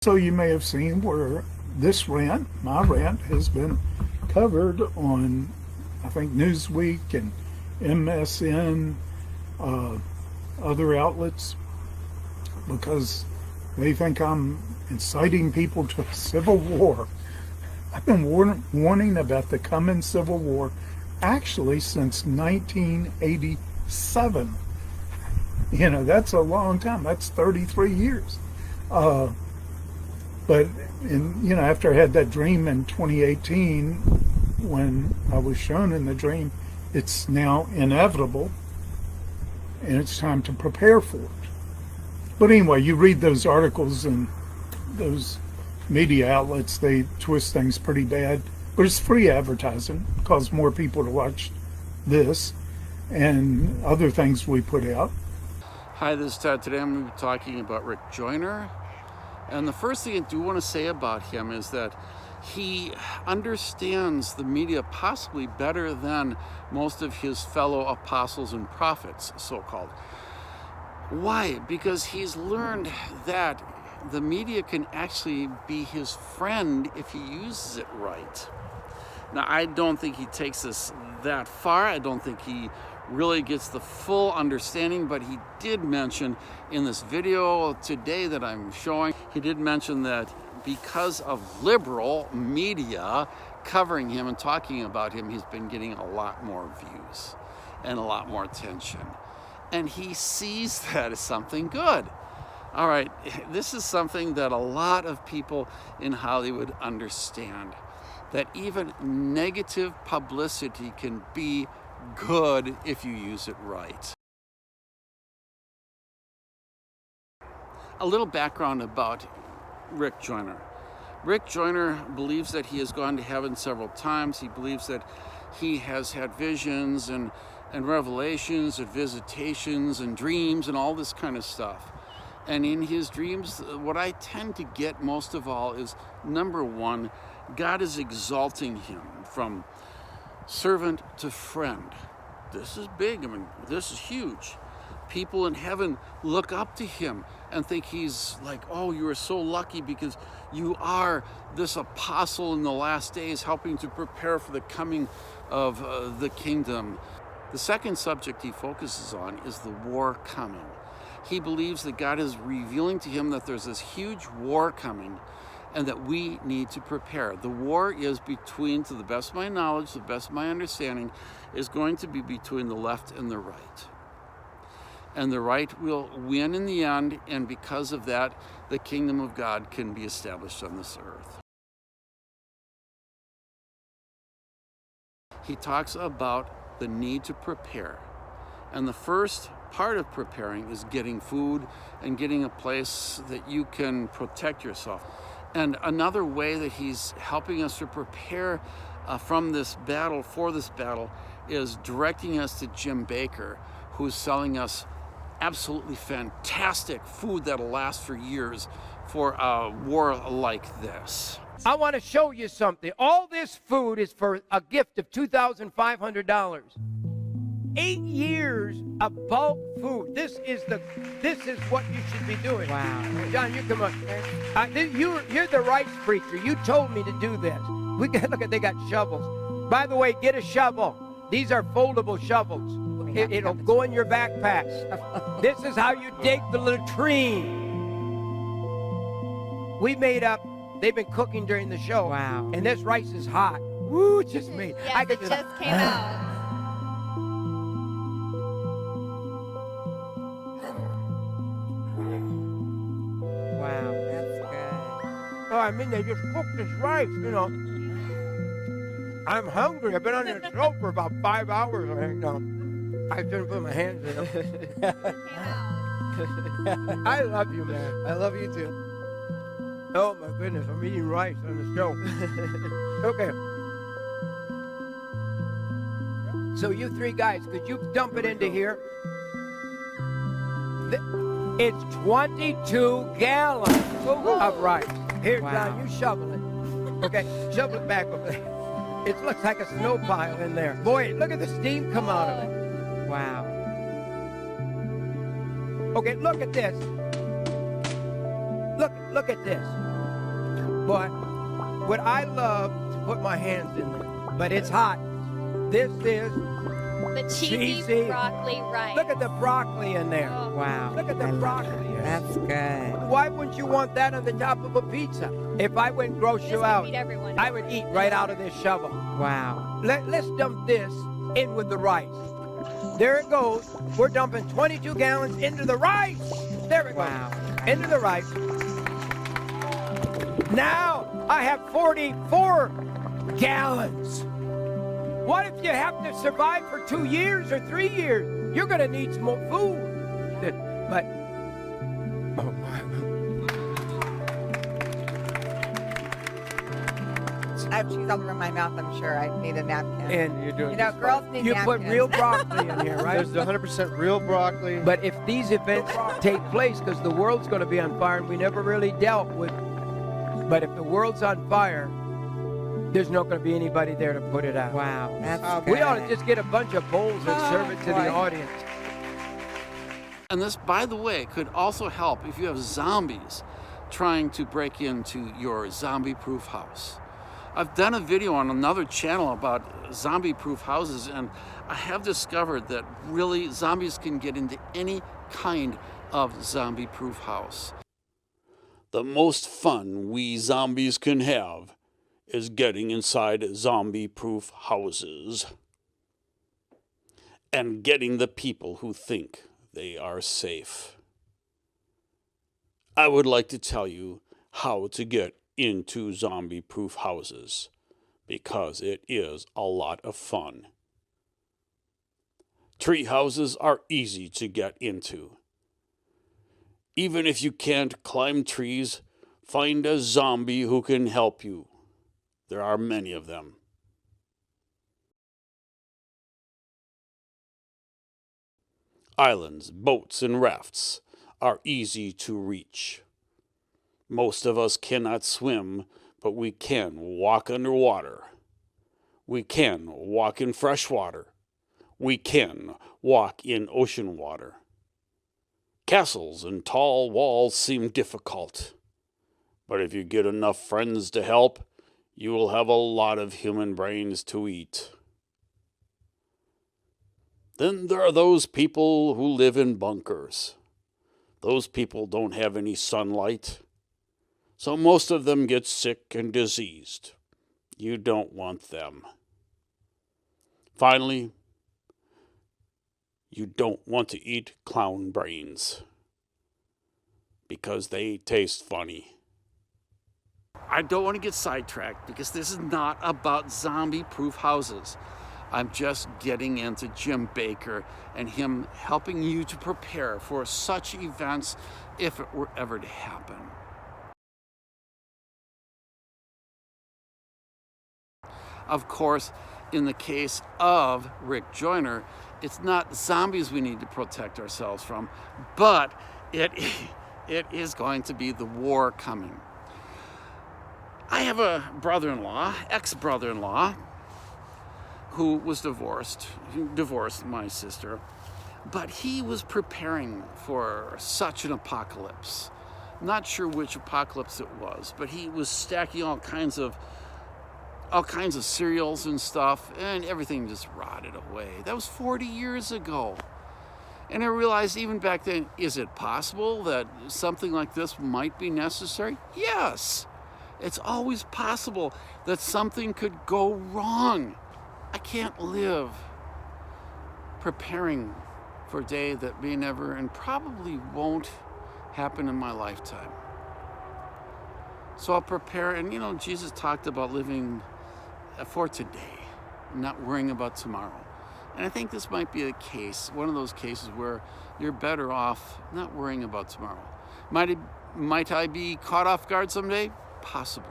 So you may have seen where this rant, my rant, has been covered on, I think, Newsweek and MSN, other outlets, because they think I'm inciting people to a civil war. I've been warning about the coming civil war actually since 1987. You know, that's a long time. That's 33 years. But after I had that dream in 2018, when I was shown in the dream, it's now inevitable, and it's time to prepare for it. But anyway, you read those articles and those media outlets, they twist things pretty bad. But it's free advertising, cause more people to watch this and other things we put out. Hi, this is Ted. Today I'm going to be talking about Rick Joyner. And the first thing I do want to say about him is that he understands the media possibly better than most of his fellow apostles and prophets, so-called. Why? Because he's learned that the media can actually be his friend if he uses it right. Now, I don't think he takes this that far. I don't think he really gets the full understanding, but he did mention in this video today that I'm showing, he did mention that because of liberal media covering him and talking about him, he's been getting a lot more views and a lot more attention. And he sees that as something good. All right, this is something that a lot of people in Hollywood understand, that even negative publicity can be good if you use it right. A little background about Rick Joyner. Rick Joyner believes that he has gone to heaven several times. He believes that he has had visions and revelations and visitations and dreams and all this kind of stuff. And in his dreams, what I tend to get most of all is, number one, God is exalting him from servant to friend. This is big. I mean, this is huge. People in heaven look up to him and think he's like, oh, you are so lucky because you are this apostle in the last days helping to prepare for the coming of the kingdom. The second subject he focuses on is the war coming. He believes that God is revealing to him that there's this huge war coming and that we need to prepare. The war is between, to the best of my knowledge, to the best of my understanding, is going to be between the left and the right. And the right will win in the end, and because of that, the kingdom of God can be established on this earth. He talks about the need to prepare. And the first part of preparing is getting food and getting a place that you can protect yourself. And another way that he's helping us to prepare from this battle, for this battle, is directing us to Jim Baker, who's selling us absolutely fantastic food that'll last for years for a war like this. I want to show you something. All this food is for a gift of $2,500. 8 years of bulk food. This is what you should be doing. Wow. John, you come on. You're the rights preacher. You told me to do this. Look at, they got shovels. By the way, get a shovel. These are foldable shovels. It'll go in your backpacks. This is how you dig the latrine. We made up. They've been cooking during the show. Wow. And this rice is hot. Woo, it's just me. Yes, it just came out. Wow, that's good. Oh, I mean, they just cooked this rice, you know. I'm hungry. I've been on this show for about 5 hours, I think now. I shouldn't put my hands in them. I love you, man. I love you too. Oh, my goodness. I'm eating rice on the show. Okay. So you three guys, could you dump it into here? It's 22 gallons of rice. Here, Wow. John, you shovel it. Okay, shovel it back over there. It looks like a snow pile in there. Boy, look at the steam come out of it. Wow. Okay, look at this. Look at this. But what I love to put my hands in there, but it's hot. This is The cheesy cheesy. broccoli rice. Look at the broccoli in there. Oh. Wow. Look at the I love broccoli. it. That's good. Why wouldn't you want that on the top of a pizza? If I went grocery This would out, feed everyone. I would eat right out of this shovel. Wow. Let's dump this in with the rice. There it goes. We're dumping 22 gallons into the rice. There it goes. Wow. Into the rice. Now I have 44 gallons. What if you have to survive for 2 years or 3 years? You're going to need some more food. But I have cheese all over my mouth, I'm sure. I need a napkin. and You're doing you know, just girls fine. need you napkins. put real broccoli in here, right? There's 100% real broccoli. But if these events take place, because the world's going to be on fire, and we never really dealt with, but if the world's on fire, there's not going to be anybody there to put it out. Wow. That's Okay. good. We ought to just get a bunch of bowls and serve it to the boy. audience. And this, by the way, could also help if you have zombies trying to break into your zombie-proof house. I've done a video on another channel about zombie-proof houses, and I have discovered that really zombies can get into any kind of zombie-proof house. The most fun we zombies can have is getting inside zombie-proof houses and getting the people who think they are safe. I would like to tell you how to get into zombie-proof houses because it is a lot of fun. Tree houses are easy to get into. Even if you can't climb trees, find a zombie who can help you. There are many of them. Islands, boats, and rafts are easy to reach. Most of us cannot swim, but we can walk underwater. We can walk in fresh water. We can walk in ocean water. Castles and tall walls seem difficult, but if you get enough friends to help, you will have a lot of human brains to eat. Then there are those people who live in bunkers. Those people don't have any sunlight, so most of them get sick and diseased. You don't want them. Finally, you don't want to eat clown brains because they taste funny. I don't want to get sidetracked because this is not about zombie-proof houses. I'm just getting into Jim Baker and him helping you to prepare for such events if it were ever to happen. Of course, in the case of Rick Joyner, it's not zombies we need to protect ourselves from, but it is going to be the war coming. I have a brother-in-law, ex-brother-in-law, who was divorced. He divorced my sister, but he was preparing for such an apocalypse. Not sure which apocalypse it was, but he was stacking all kinds of cereals and stuff, and everything just rotted away. That was 40 years ago. And I realized even back then, is it possible that something like this might be necessary? Yes. It's always possible that something could go wrong. I can't live preparing for a day that may never and probably won't happen in my lifetime. So I'll prepare, and Jesus talked about living for today, not worrying about tomorrow. And I think this might be a case, one of those cases where you're better off not worrying about tomorrow. Might I be caught off guard someday? Possibly.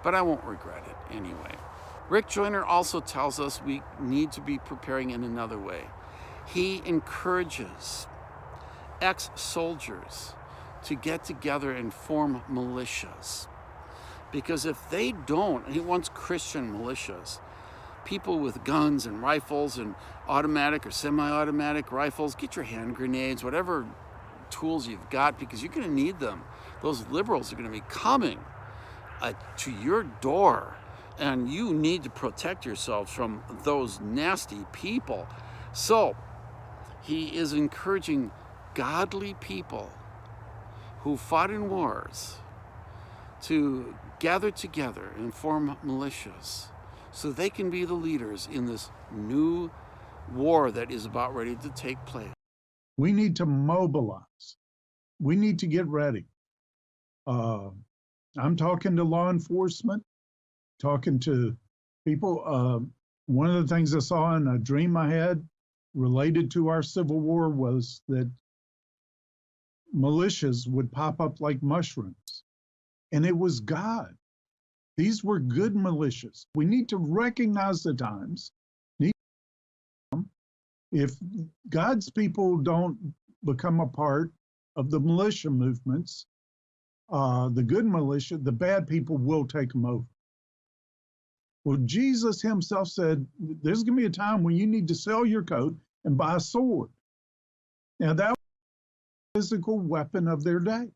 But I won't regret it anyway. Rick Joyner also tells us we need to be preparing in another way. He encourages ex-soldiers to get together and form militias. Because if they don't, he wants Christian militias, people with guns and rifles and automatic or semi-automatic rifles, get your hand grenades, whatever tools you've got, because you're going to need them. Those liberals are going to be coming. to your door, and you need to protect yourselves from those nasty people. So he is encouraging godly people who fought in wars to gather together and form militias so they can be the leaders in this new war that is about ready to take place. We need to mobilize. We need to get ready. I'm talking to law enforcement, talking to people. One of the things I saw in a dream I had related to our Civil War was that militias would pop up like mushrooms. And it was God. These were good militias. We need to recognize the times. If God's people don't become a part of the militia movements, the good militia, the bad people will take them over. Well, Jesus himself said, there's going to be a time when you need to sell your coat and buy a sword. Now, that was the physical weapon of their day.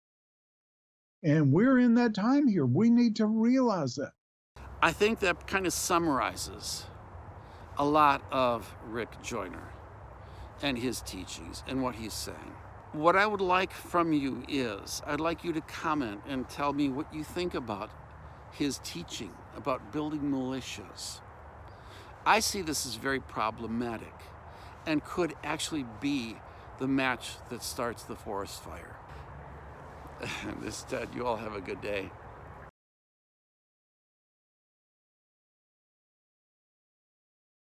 And we're in that time here. We need to realize that. I think that kind of summarizes a lot of Rick Joyner and his teachings and what he's saying. What I would like from you is, I'd like you to comment and tell me what you think about his teaching about building militias. I see this as very problematic and could actually be the match that starts the forest fire. This is Ted. You all have a good day.